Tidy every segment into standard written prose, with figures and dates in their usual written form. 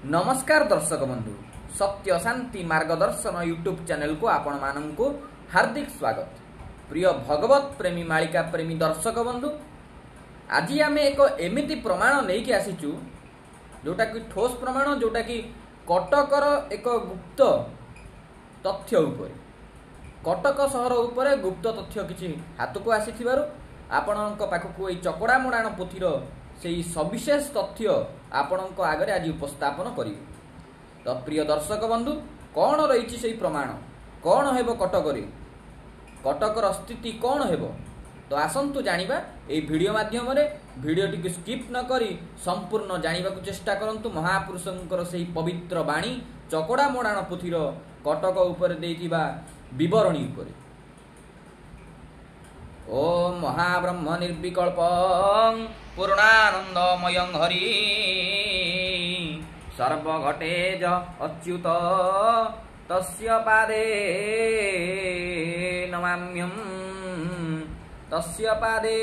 नमस्कार दर्शक बंधु सत्य शांति मार्गदर्शन यूट्यूब चैनल को आपण मानंकु हार्दिक स्वागत। प्रिय भगवत प्रेमी मालिका प्रेमी दर्शक बंधु आज आम एक एमिति प्रमाण नहीं कि आसीचु जोटा कि ठोस प्रमाण जोटा कि कटकर एक गुप्त तथ्य उपरे कटक सहर उपरे गुप्त तथ्य किछि हाथ को आसी आपणक पाखक ये चकड़ा मोड़ाण पोथीर से सविशेष तथ्य आपणक आगे आज उपस्थापन करी। तो प्रिय दर्शक बंधु कौन रही से प्रमाण कौन हेब कटक कटकर स्थिति कौन हेब तो आसंतु जानिबा ए वीडियो माध्यम रे वीडियो टी स्किप न करी संपूर्ण जानिबा को चेष्टा करंतु महापुरुषंकर से पवित्र वाणी चकड़ा मोड़ाण पोथीर कटक उपर देइतिबा विवरणी उपरे। ओम महाब्रह्म निर्विकल्पं पूर्णानंदमयं हरि सर्वघटेज अच्युत तस्य पादे नमाम्यहं तस्य पादे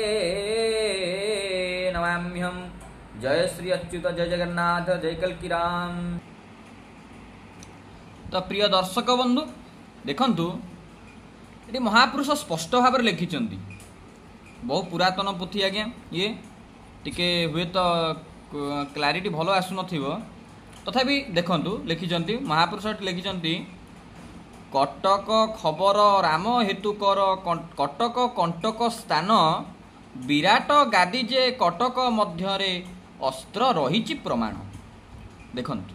नमाम्यहं। जय श्री अच्युत जय जगन्नाथ जय कल्की राम। तो प्रिय दर्शक बंधु देखंतु ये महापुरुष स्पष्ट भाव में लिखिं बहु पुरातन पोथी आज्ञा ये टिके हुए तो क्लारिटी भल आसु नथिबो तथापि देखंतु लिखिं महापुरुष लिखिं कटक खबर राम हेतुकर कटक कंटक स्थान विराट गादी जे कटक मध्यरे अस्त्र रही प्रमाण। देखंतु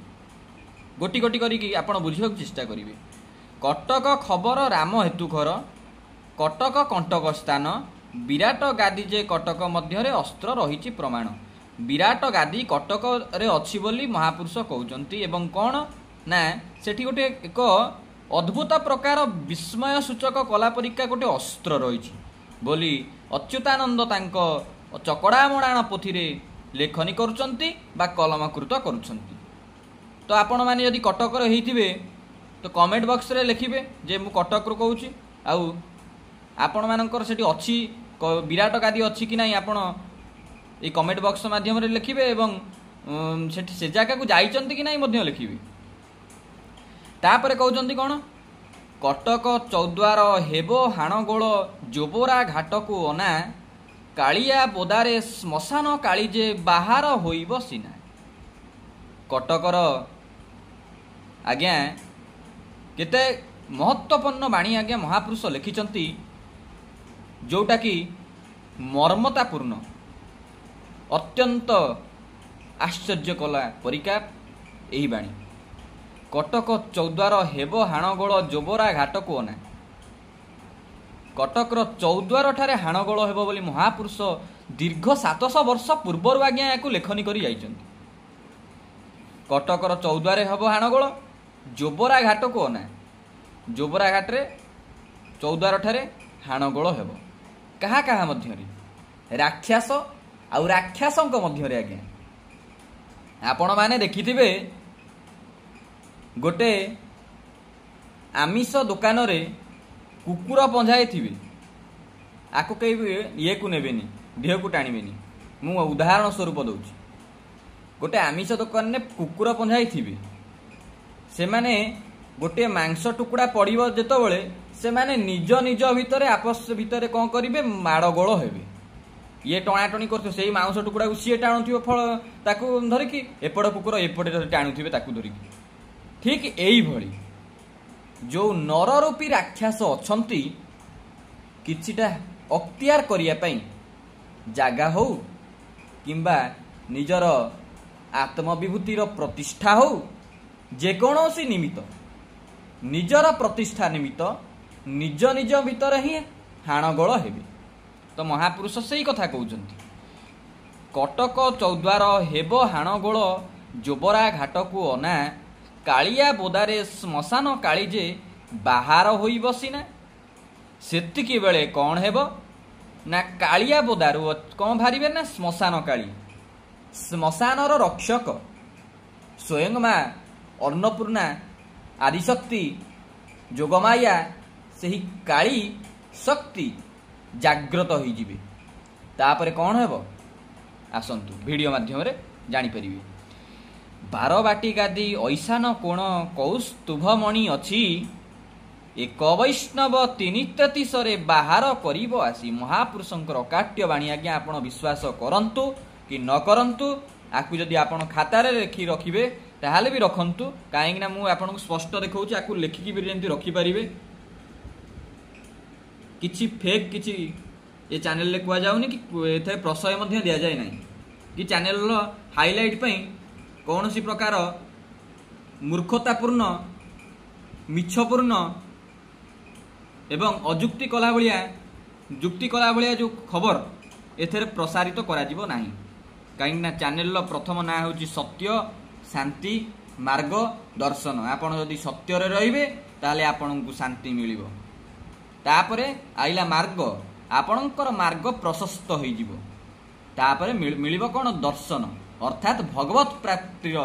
गोटी गोटी करी आपण बुझिବାକୁ चेष्टा करिवे। कटक खबर राम हेतुकर कटक कंटक स्थान विराट गादी जे कटक मध्यरे अस्त्र रही प्रमाण। विराट गादी कटक रे अछि बोली महापुरुष कहउचंती एवं कौन ना सेठी गोटे एक अद्भुत प्रकार विस्मय सूचक कला परीक्षा गोटे अस्त्र रही बोली अच्युतानंद तांको चकड़ा मोड़ाण पोथी रे लेखनी करुचंती बा कलमकृत करुचंती। तो आपण माने यदि कटक रे हेइथिबे तो कमेंट बॉक्स रे लिखिबे जे मु कटक रो कहूची आउ आपण मानकर सेठी अछि विराट गादी अछि कि नाही आपण ए कमेंट बॉक्स माध्यम रे लिखिबे एवं सेठी से जागा को जाइचंती कि नाही मध्य लिखिबे। तापरे कहउचंती कोन कटक चौद्वार हेबो हाणगोळ जोबोरा घाट को अना कालिया बोदारे श्मशान काली जे बाहर होइबो सिना। कटकर आज्ञा केते महत्वपूर्ण वाणी आज्ञा महापुरुष लिखिचंती जोटा कि मर्मतापूर्ण अत्यंत आश्चर्य कला परिका एही वाणी। कटक चौद्वार हेबो हाणगोळ जोबरा घाट को अना कटकर चौद्वार ठारे हाणगोळ हेबो बोली महापुरुष दीर्घ 700 वर्ष पूर्वर आज्ञा याकू लेखनी करी जाइचंती। कटकर चौद्वार हेबो हाणगोळ जोबरा घाट को अना जोबरा घाट रे चौद्वार ठारे हाणगोळ हेबो कहा कहा मध्यरे राक्षस आउ राक्षसंक मध्यरे आज्ञा आपण माने देखिथिबे गोटे आमिष दुकान रे कुकुर पंजाए थिबे आको कहि ये को नेबेनी देह को टाणीबेनी। मु उदाहरण स्वरूप दउची गोटे आमिष दुकान ने कुकुर पंजाए थिबे से माने गोटे मांस टुकड़ा पड़िबो जेतबेले से माने निज निज भितरे आपस भितरे कौन करिवे माड़गोल हेबे ये टणाटणी करथि सेही मांस टुकड़ा को सी टाणुथिबो फल ताकू धरिकी एपड़ कुकुर एपटे टाणुथिबे ताकू धरिकी। ठीक एई भली जो नररूपी राक्षस अछंती किछिटा अख्तियार करिया पई जागा हो किंबा निजर आत्मविभूतिर प्रतिष्ठा हो जेकोसी निमित्त निजर प्रतिष्ठा निमित्त निज निज भितर ही हाणगोळ हेबे। तो महापुरुष सही कथा कहउचंती कटक चौद्वार हेबो हाणगोळ जोबरा घाट को अना कालिया बोदारे श्मशान काली जे बाहर होई बसिना। सेतिकी बेले कौन हेबो ना कालिया बोदारु कौन भारिबे ना श्मशान काली श्मशानर रक्षक स्वयं मां अन्नपूर्णा आदिशक्ति जोगमाया सही काली शक्ति जाग्रत हो जिवे। तापरे कौन हेबो आसंतु वीडियो माध्यम रे जानि परिबे। ବାରବାଟୀ ଗାଦି ଐଶାନ କୋଣ କୌସ୍ତୁଭମଣି ଅଛି, ଏକ ବୈଷ୍ଣବ ତିନି ତେତିଶରେ ବାହାର କରିବ ଆସି। ମହାପୁରୁଷଙ୍କର ଅକାଟ୍ୟ ବାଣୀ ଆଜ୍ଞା, ଆପଣ ବିଶ୍ୱାସ କରନ୍ତୁ କି ନ କରନ୍ତୁ, ଆକୁ ଯଦି ଆପଣ ଖାତାରେ ଲେଖି ରଖିବେ ତାହେଲେ ବି ରଖନ୍ତୁ, କାହିଁକିନା ମୁଁ ଆପଣଙ୍କୁ ସ୍ପଷ୍ଟ ଦେଖାଉଛି, ଆକୁ ଲେଖିକି ବି ଯେମିତି ରଖିପାରିବେ। କିଛି ଫେକ୍ କିଛି ଏ ଚ୍ୟାନେଲରେ କୁହାଯାଉନି କି ଏଥିରେ ପ୍ରଶୟ ମଧ୍ୟ ଦିଆଯାଏ ନାହିଁ, କି ଚ୍ୟାନେଲର ହାଇଲାଇଟ୍ ପାଇଁ କୌଣସି ପ୍ରକାର ମୂର୍ଖତାପୂର୍ଣ୍ଣ, ମିଛପୂର୍ଣ୍ଣ ଏବଂ ଅଯୁକ୍ତି କଲା ଭଳିଆ, ଯୁକ୍ତି କଲା ଭଳିଆ ଯେଉଁ ଖବର ଏଥିରେ ପ୍ରସାରିତ କରାଯିବ ନାହିଁ। କାହିଁକିନା ଚ୍ୟାନେଲର ପ୍ରଥମ ନାଁ ହେଉଛି ସତ୍ୟ, ଶାନ୍ତି, ମାର୍ଗ, ଦର୍ଶନ। ଆପଣ ଯଦି ସତ୍ୟରେ ରହିବେ ତାହେଲେ ଆପଣଙ୍କୁ ଶାନ୍ତି ମିଳିବ। ତାପରେ ଆଇଲା ମାର୍ଗ, ଆପଣଙ୍କର ମାର୍ଗ ପ୍ରଶସ୍ତ ହୋଇଯିବ। ତାପରେ ମିଳିବ କ'ଣ? ଦର୍ଶନ, ଅର୍ଥାତ୍ ଭଗବତ ପ୍ରାପ୍ତିର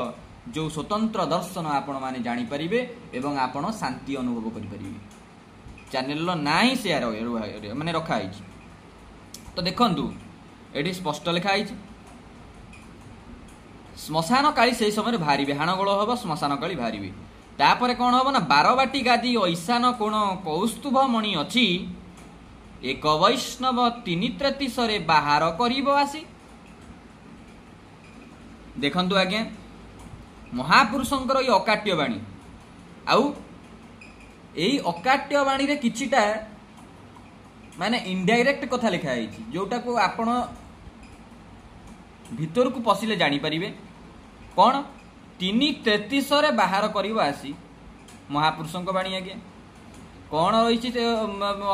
ଯେଉଁ ସ୍ୱତନ୍ତ୍ର ଦର୍ଶନ ଆପଣମାନେ ଜାଣିପାରିବେ ଏବଂ ଆପଣ ଶାନ୍ତି ଅନୁଭବ କରିପାରିବେ। ଚ୍ୟାନେଲର ନାଁ ହିଁ ସେୟା ମାନେ ରଖା ହେଇଛି। ତ ଦେଖନ୍ତୁ ଏଠି ସ୍ପଷ୍ଟ ଲେଖା ହେଇଛି, ଶ୍ମଶାନ କାଳୀ ସେହି ସମୟରେ ବାହାରିବେ, ହାଣଗୋଳ ହେବ, ଶ୍ମଶାନ କାଳୀ ବାହାରିବେ। ତାପରେ କ'ଣ ହେବ ନା, ବାରବାଟୀ ଗାଦି ଐଶାନ କୋଣ କୌସ୍ତୁଭମଣି ଅଛି, ଏକ ବୈଷ୍ଣବ ତିନି ତେତିଶରେ ବାହାର କରିବ ଆସି। ଦେଖନ୍ତୁ ଆଜ୍ଞା, ମହାପୁରୁଷଙ୍କର ଏଇ ଅକାଟ୍ୟ ବାଣୀ, ଆଉ ଏଇ ଅକାଟ୍ୟ ବାଣୀରେ କିଛିଟା ମାନେ ଇନଡାଇରେକ୍ଟ କଥା ଲେଖା ହେଇଛି, ଯୋଉଟାକୁ ଆପଣ ଭିତରକୁ ପଶିଲେ ଜାଣିପାରିବେ। କ'ଣ? ତିନି ତେତିଶରେ ବାହାର କରିବ ଆସି, ମହାପୁରୁଷଙ୍କ ବାଣୀ ଆଜ୍ଞା। କ'ଣ ରହିଛି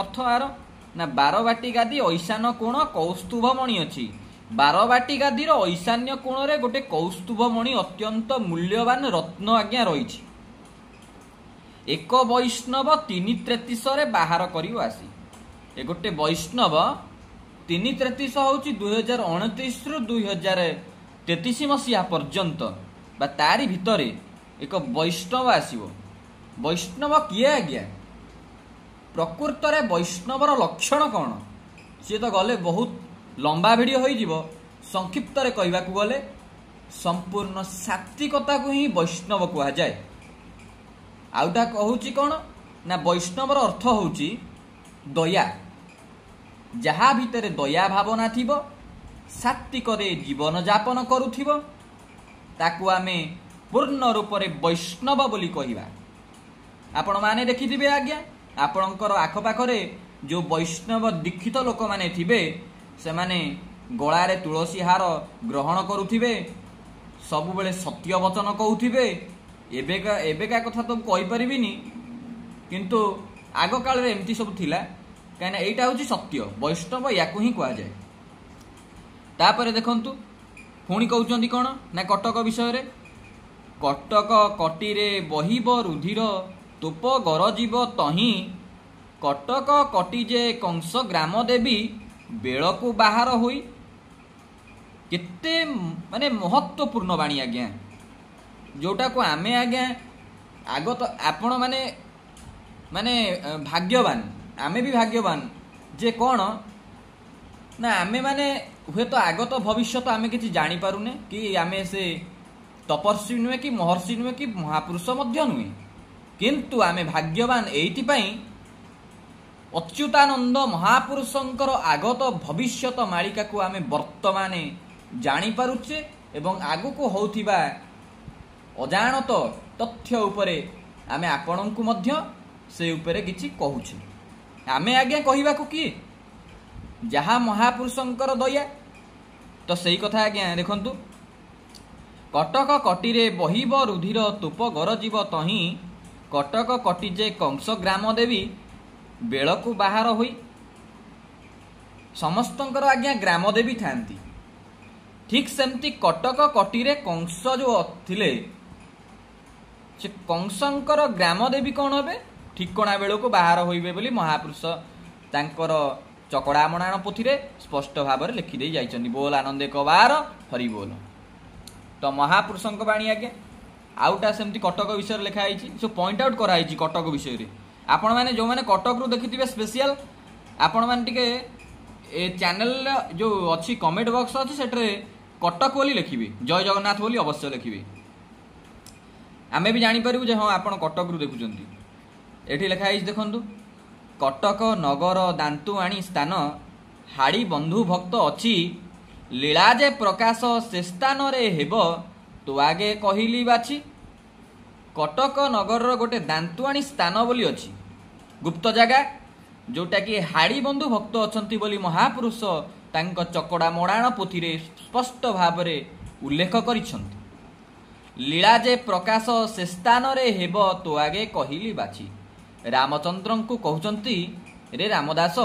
ଅର୍ଥ ଆର ନା, ବାରବାଟୀ ଗାଦି ଐଶାନ କୋଣ କୌସ୍ତୁଭମଣି ଅଛି। ବାରବାଟୀ ଗାଦିର ଐଶାନ୍ୟ କୋଣରେ ଗୋଟେ କୌସ୍ତୁଭମଣି, ଅତ୍ୟନ୍ତ ମୂଲ୍ୟବାନ ରତ୍ନ ଆଜ୍ଞା ରହିଛି। ଏକ ବୈଷ୍ଣବ ତିନି ତେତିଶରେ ବାହାର କରିବ ଆସି। ଏ ଗୋଟେ ବୈଷ୍ଣବ, ତିନି ତେତିଶ ହେଉଛି 2029ରୁ 2033 ମସିହା ପର୍ଯ୍ୟନ୍ତ ବା ତାରି ଭିତରେ ଏକ ବୈଷ୍ଣବ ଆସିବ। ବୈଷ୍ଣବ କିଏ ଆଜ୍ଞା? ପ୍ରକୃତରେ ବୈଷ୍ଣବର ଲକ୍ଷଣ କ'ଣ? ସିଏ ତ ଗଲେ ବହୁତ ଲମ୍ବା ଭିଡ଼ିଓ ହୋଇଯିବ। ସଂକ୍ଷିପ୍ତରେ କହିବାକୁ ଗଲେ ସମ୍ପୂର୍ଣ୍ଣ ସାତ୍ତ୍ୱିକତାକୁ ହିଁ ବୈଷ୍ଣବ କୁହାଯାଏ। ଆଉଟା କହୁଛି କ'ଣ ନା, ବୈଷ୍ଣବର ଅର୍ଥ ହେଉଛି ଦୟା। ଯାହା ଭିତରେ ଦୟା ଭାବନା ଥିବ, ସାତ୍ତ୍ୱିକରେ ଜୀବନଯାପନ କରୁଥିବ, ତାକୁ ଆମେ ପୂର୍ଣ୍ଣ ରୂପରେ ବୈଷ୍ଣବ ବୋଲି କହିବା। ଆପଣମାନେ ଦେଖିଥିବେ ଆଜ୍ଞା, ଆପଣଙ୍କର ଆଖପାଖରେ ଯେଉଁ ବୈଷ୍ଣବ ଦୀକ୍ଷିତ ଲୋକମାନେ ଥିବେ, ସେମାନେ ଗଳାରେ ତୁଳସୀ ହାର ଗ୍ରହଣ କରୁଥିବେ, ସବୁବେଳେ ସତ୍ୟ ବଚନ କହୁଥିବେ। ଏବେକା କଥା ତ କହିପାରିବିନି, କିନ୍ତୁ ଆଗ କାଳରେ ଏମିତି ସବୁ ଥିଲା। କାହିଁକିନା ଏଇଟା ହେଉଛି ସତ୍ୟ, ବୈଷ୍ଣବ ୟାକୁ ହିଁ କୁହାଯାଏ। ତାପରେ ଦେଖନ୍ତୁ ପୁଣି କହୁଛନ୍ତି କ'ଣ ନା, କଟକ ବିଷୟରେ। କଟକ କଟିରେ ବହିବ ରୁଧିର, ତୋପ ଗରଜିବ ତହିଁ, କଟକ କଟି ଯେ କଂସ ଗ୍ରାମ ଦେବୀ, ବେଳକୁ ବାହାର ହୋଇ। କେତେ ମାନେ ମହତ୍ୱପୂର୍ଣ୍ଣ ବାଣୀ ଆଜ୍ଞା, ଯୋଉଟାକୁ ଆମେ ଆଜ୍ଞା ଆଗତ ଆପଣ ମାନେ ଭାଗ୍ୟବାନ, ଆମେ ବି ଭାଗ୍ୟବାନ ଯେ କ'ଣ ନା, ଆମେ ମାନେ ହୁଏତ ଆଗତ ଭବିଷ୍ୟତ ଆମେ କିଛି ଜାଣିପାରୁନେ, କି ଆମେ ସେ ତପସ୍ୱୀ ନୁହେଁ, କି ମହର୍ଷି ନୁହେଁ, କି ମହାପୁରୁଷ ମଧ୍ୟ ନୁହେଁ, କିନ୍ତୁ ଆମେ ଭାଗ୍ୟବାନ ଏଇଥିପାଇଁ ଅଚ୍ୟୁତାନନ୍ଦ ମହାପୁରୁଷଙ୍କର ଆଗତ ଭବିଷ୍ୟତ ମାଳିକାକୁ ଆମେ ବର୍ତ୍ତମାନ ଜାଣିପାରୁଛେ ଏବଂ ଆଗକୁ ହେଉଥିବା ଅଜାଣତ ତଥ୍ୟ ଉପରେ ଆମେ ଆପଣଙ୍କୁ ମଧ୍ୟ ସେ ଉପରେ କିଛି କହୁଛେ। ଆମେ ଆଜ୍ଞା କହିବାକୁ କିଏ? ଯାହା ମହାପୁରୁଷଙ୍କର ଦୟା। ତ ସେଇ କଥା ଆଜ୍ଞା ଦେଖନ୍ତୁ, କଟକ କଟିରେ ବହିବ ରୁଧିର, ତୋପ ଗରଜିବ ତହିଁ, କଟକ କଟି ଯେ କଂସ ଗ୍ରାମ ଦେବୀ, ବେଳକୁ ବାହାର ହୋଇ। ସମସ୍ତଙ୍କର ଆଜ୍ଞା ଗ୍ରାମ ଦେବୀ ଥାନ୍ତି। ଠିକ୍ ସେମିତି କଟକ କଟିରେ କଂସ ଯେଉଁ ଥିଲେ, ସେ କଂସଙ୍କର ଗ୍ରାମ ଦେବୀ କ'ଣ ହେବେ? ଠିକଣା ବେଳକୁ ବାହାର ହୋଇବେ ବୋଲି ମହାପୁରୁଷ ତାଙ୍କର ଚକଡ଼ା ମଣାଣ ପୋଥିରେ ସ୍ପଷ୍ଟ ଭାବରେ ଲେଖିଦେଇ ଯାଇଛନ୍ତି। ବୋଲ ଆନନ୍ଦେ କବାର ହରି ବୋଲ। ତ ମହାପୁରୁଷଙ୍କ ବାଣୀ ଆଜ୍ଞା। ଆଉଟା ସେମିତି କଟକ ବିଷୟରେ ଲେଖା ହେଇଛି, ସବୁ ପଏଣ୍ଟ ଆଉଟ୍ କରାହେଇଛି କଟକ ବିଷୟରେ। ଆପଣମାନେ ଯେଉଁମାନେ କଟକରୁ ଦେଖିଥିବେ ସ୍ପେଶିଆଲ, ଆପଣମାନେ ଟିକେ ଏ ଚ୍ୟାନେଲର ଯେଉଁ ଅଛି କମେଣ୍ଟ ବକ୍ସ ଅଛି, ସେଠାରେ କଟକ ବୋଲି ଲେଖିବେ, ଜୟ ଜଗନ୍ନାଥ ବୋଲି ଅବଶ୍ୟ ଲେଖିବେ। आमे भी जानीपर जे हाँ आपण कटक देखुं एठी लिखाई देखु कटक नगर दांतुआणी स्थान हाड़ी बंधु भक्त अच्छी लीला जे प्रकाश से स्थान रे हेब तो आगे कहली बाछी कटक नगर गोटे दांतुआणी स्थान बोली अच्छी गुप्त जगह जोटा कि हाड़ी बंधु भक्त अछंती बोली महापुरुष तांको चकड़ा मोड़ाण पोथी रे स्पष्ट भाव रे उल्लेख करिसंती लीला जे प्रकाश से स्थान रे हेब तो आगे कहली बाछी रामचंद्र को कहते रे रामदास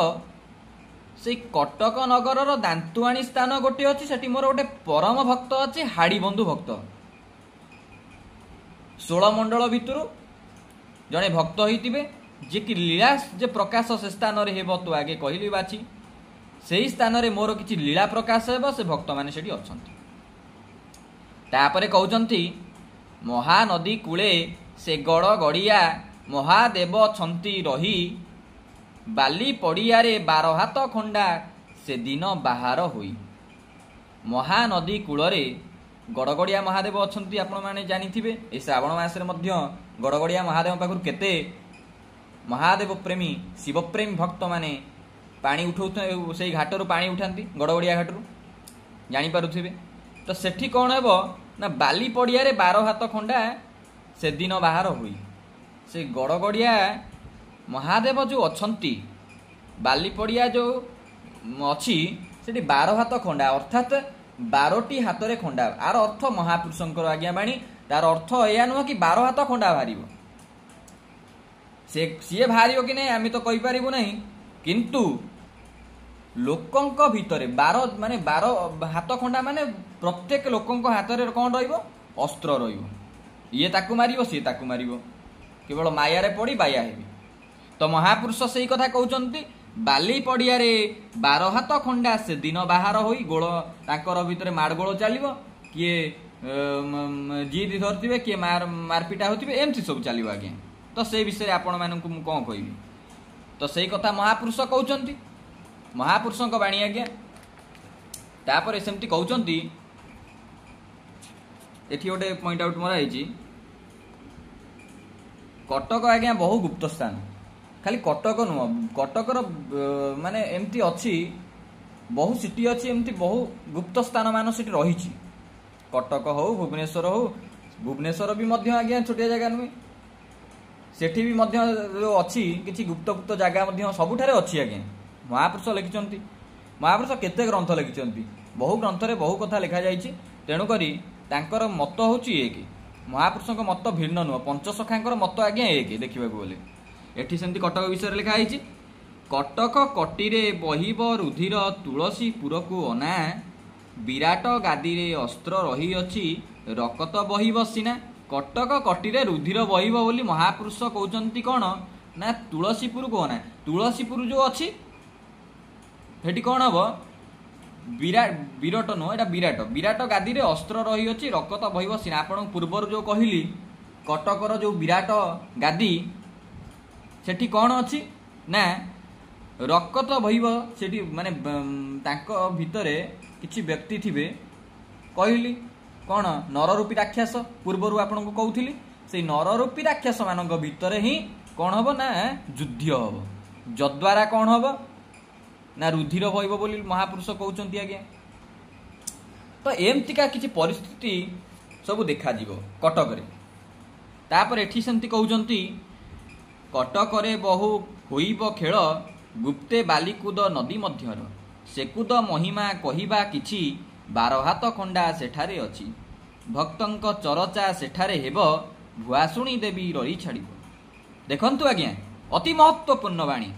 से कटक नगर दांतुआणी स्थान गोटे अच्छी से मोर गोटे परम भक्त अच्छी हाड़ी बंधु भक्त 16 मंडल भितर जड़े भक्त होइतिबे जे कि लीला जे प्रकाश से स्थान रे हेब तो आगे कहली बाछी से ही स्थान रे मोर किछि लीला प्रकाश हेब से भक्त माने सेठी अछंती तापरे कहउचंती महानदी कूले से गड़ गड़िया महादेव छंती रही बाली पड़िया रे 12 हाथ खंडा से दिन बाहर होई महानदी कूलरे गड़गड़िया महादेव अछंती आपण माने जानिथिबे ए श्रावण मास रे मध्य गड़गड़िया महादेव पाखुर केते महादेव प्रेमी शिव प्रेमी भक्त माने पानी उठाउ से घाटरू पानी उठाती गड़गड़िया घाटरू जानी पारुथिबे तो सेठी कौन हेबो ना बाली पड़िया रे 12 हाथ खंडा से दिन बाहर होई से गड़गड़िया महादेव जो अछंती बाली पड़िया जो अच्छी से 12 हाथ खंडा अर्थात 12टी हाथ रे खंडा आर अर्थ महापुरुषंकर आज्ञा बाणी तार अर्थ या नुह कि 12 हाथ खंडा बाहर से सी बाहर कि नहीं आम तो कहींपारू ना किंतु लोकंक भितर 12 माने 12 हाथ खंडा माने प्रत्येक लोकंक हाथ रे कौन रहिबो अस्त्र रहिबो ये ताकू मारिबो सी ताकू मारिबो केवल माया रे पड़ी बाया हेबी तो महापुरुष से कथा कहउचंती बाली पड़िया रे 12 हाथ खंडा से दिन बाहर होई गोल तांकर भितर मारगोल चलिबो किए जीद धरथिबे किए मारपिटा होथिबे एमती सब चलिबो आगे तो से विषय आपण मानकु मु कोन कहबी तो सेही कथा महापुरुष कहउचंती महापुरुषक बाणी आज्ञा तापर सेमती कहउचंती एठी गोटे पॉइंट आउट मरा हैची कटक आज्ञा बहु गुप्त स्थान खाली कटक नुह कटकर माने एमती अच्छी बहु सिटी अच्छी एमती बहु गुप्त स्थान मान सिटी रही कटक हो भुवनेश्वर भी मध्य आज्ञा छोटिया जगह नुहे सेठी भी मध्य जो अच्छी किसी गुप्त गुप्त जगह मध्य सबुठारे अच्छी आज्ञा महापुरुष लिखिंट महापुरुष केते ग्रंथ लिखिंट बहु ग्रंथ रे बहु कथा लिखा जाइछि तेणुकरी तांकर मत होची एक महापुरुषों मत भिन्न नुह पंचसखांकर मत आज्ञा एक देखा बोले एठी सेमती कटक विषय लिखा है कटक कटीरे बहिब रुधिर तुलसीपुर को अना विराट गादी रे अस्त्र रही अछि रकत बहिब सिना कटक कटीरे रुधिर बहिब बोली महापुरुष कहउचंती कौन ना तुलसीपुर को अना तुलसीपुर जो अच्छी हेटी कौन हम विराट नुह एटा विराट विराट गादी रे अस्त्र रही अछि रकत बहिब सिना आपण पूर्वर जो कहली कटकर जो विराट गादी सेठी कौन अच्छी ना रकत बहिब सेठी माने तांको भितरे किछि व्यक्ति थिबे कहली कौन नररूपी राक्षस पूर्वर आपन को कहउथिली से नररूपी राक्षस मानक भितरे ही कौन हबो ना युद्ध हबो जद्वारा कौन हबो ना रुधिर बहिब बोली महापुरुष कहउचंती आज्ञा तो एमतिका किछि परिस्थिति सब देखा जीवो कटक रे तापर एठी सेमती कहउचंती कटक रे बहु होइब खेल गुप्ते बालीकूद नदी मध्यर सेकूद महिमा कहिबा किछि 12 हाथ खंडा सेठारे अछि भक्तंक चरचा सेठारे हेब भुआसुणी देवी रही छाड़िब देखंतु आज्ञा अति महत्वपूर्ण बाणी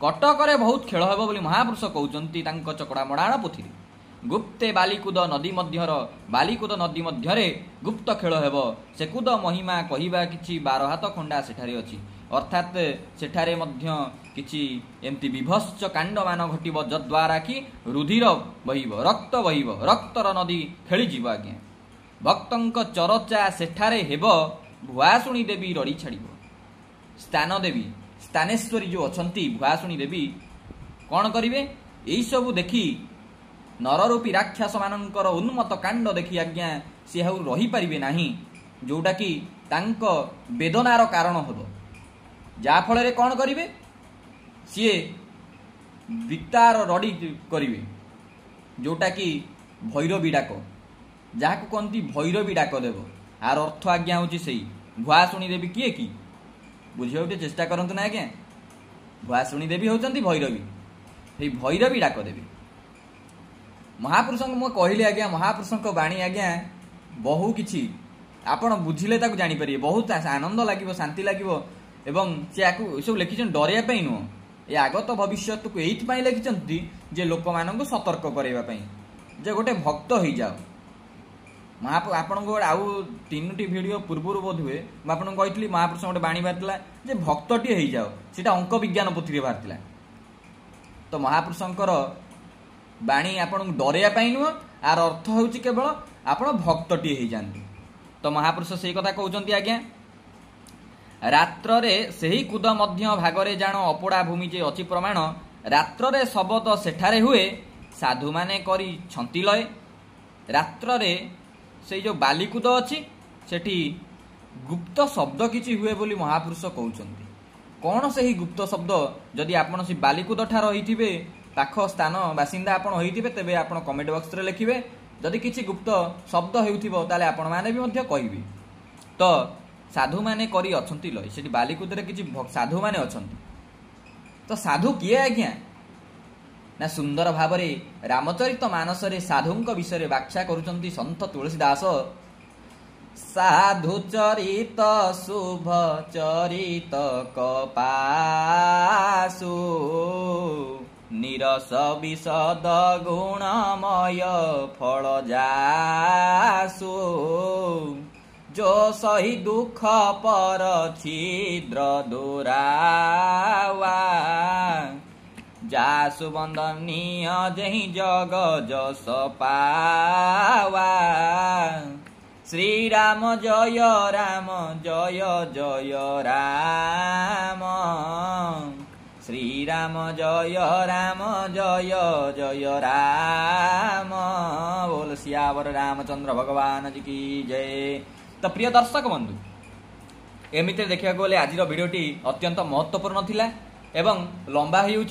कटक रे बहुत खेल हेब बोली महापुरुष कहउचंती तांको चकड़ा मडाण पोथी गुप्ते बालीकूद नदी मध्यरे गुप्त खेल हेब सेकूद महिमा कहिबा किछि 12 हाथ खंडा सेठारे अछि अर्थात सेठारे मध्य किछि एमती विभत्स कांड मान घटिब जद्वारा कि रुधिर बहिब रक्तर नदी खेली जीव आज्ञा भक्तंक चरचा सेठारे हेब भुआसुणी देवी रड़ी छाड़िब स्थान देवी स्थानेश्वरी जो अछंती भुआसुणी देवी कौन करिवे एई सब देखी नररूपी राक्षस मानकर उन्मत्त कांड देखी आज्ञा सी रही पारिबे नाही जोटा कि तांक वेदनार कारण हम जाफल कौन करेंगे सी वितार रड़ी करेंगे जोटा कि भैरवी डाक जहाँ कहती भैरवी डाक देव आर अर्थ आज्ञा हूँ से भुआ शुणीदेवी किए कि बुझे गोटे चेष्टा करतु ना आज्ञा भुआ शुणीदेवी होती भैरवी ये भैरवी डाक देवी महापुरुष मुझे कहली आज्ञा महापुरुषों बाणी आज्ञा बहु किछि आपण बुझिले ताकू जानी परिए बहुत आनंद लगे शांति लगे एवं से सब लिखिं डरवाई नुह ये आगत भविष्य को ये लिखिं जे लोक मान सतर्क करवाई जे गोटे भक्त हो जाओ आपण को आउ 3टी वीडियो पूर्व बोध हुए मुझे कही महापुरुष गोटे बाणी बाहर जे भक्तटी हो जाओ सीटा अंक विज्ञान पोथी बाहर तो महापुरुषंकर बाणी आपण डरवाई नुह आर अर्थ हूँ केवल आपण भक्तटी हो जाती तो महापुरुष से कथा कहते आज्ञा रात्रे सही कूद मध्य भागरे जान अपोड़ा भूमि जे अच्छी प्रमाण रात्रे शबद सेठारे हुए साधु माने करी छंती लय रात्रे से जो बालीकूद अच्छी सेठी गुप्त शब्द किछि हुए बोली महापुरुष कहउचंती कौन से ही गुप्त शब्द जदि आपण से बालीकूद ठार होइथिबे पाख स्थान बासिंदा आपण होइथिबे तेबे आपण कमेंट बॉक्स रे लिखिबे जदि किछि गुप्त शब्द हेउथिबो ताले आपण माने भी मध्य कहिबे तो साधु माने करी अछंती लय सेठी बालीकूद रे किछि साधु माने अछंती तो साधु किए आज्ञा ना सुंदर भावरे रामचरित मानस रे साधुंक विषय व्याख्या करुचंती संत तुलसीदास साधु चरित शुभ चरित कपासु निरस विशद गुणमय फल जासु जो सही दुख पर छिद्र दुरावा जासु वंदनीय जहि जग जस पावा श्री राम जय जय राम श्री राम जय जय राम बोल सियावर रामचंद्र भगवान जी की जय। तो प्रिय दर्शक बंधु एमती देखा गले आज भिडियोटी अत्यंत महत्वपूर्ण थिला एवं लंबा हो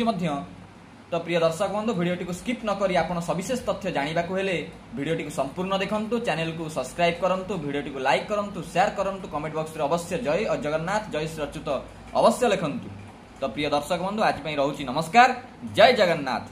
तो प्रिय दर्शक बंधु भिडियोटी को स्किप न करी आपण सविशेष तथ्य जानिबा को हेले भिडियोटी को संपूर्ण देखंतु चैनल को सब्सक्राइब करंतु भिडियोटी को लाइक करंतु शेयर करंतु कमेंट बॉक्स रे अवश्य जय जगन्नाथ जय श्री अच्युत अवश्य लिखंतु। तो प्रिय दर्शक बंधु आज पई रहउची नमस्कार जय जगन्नाथ।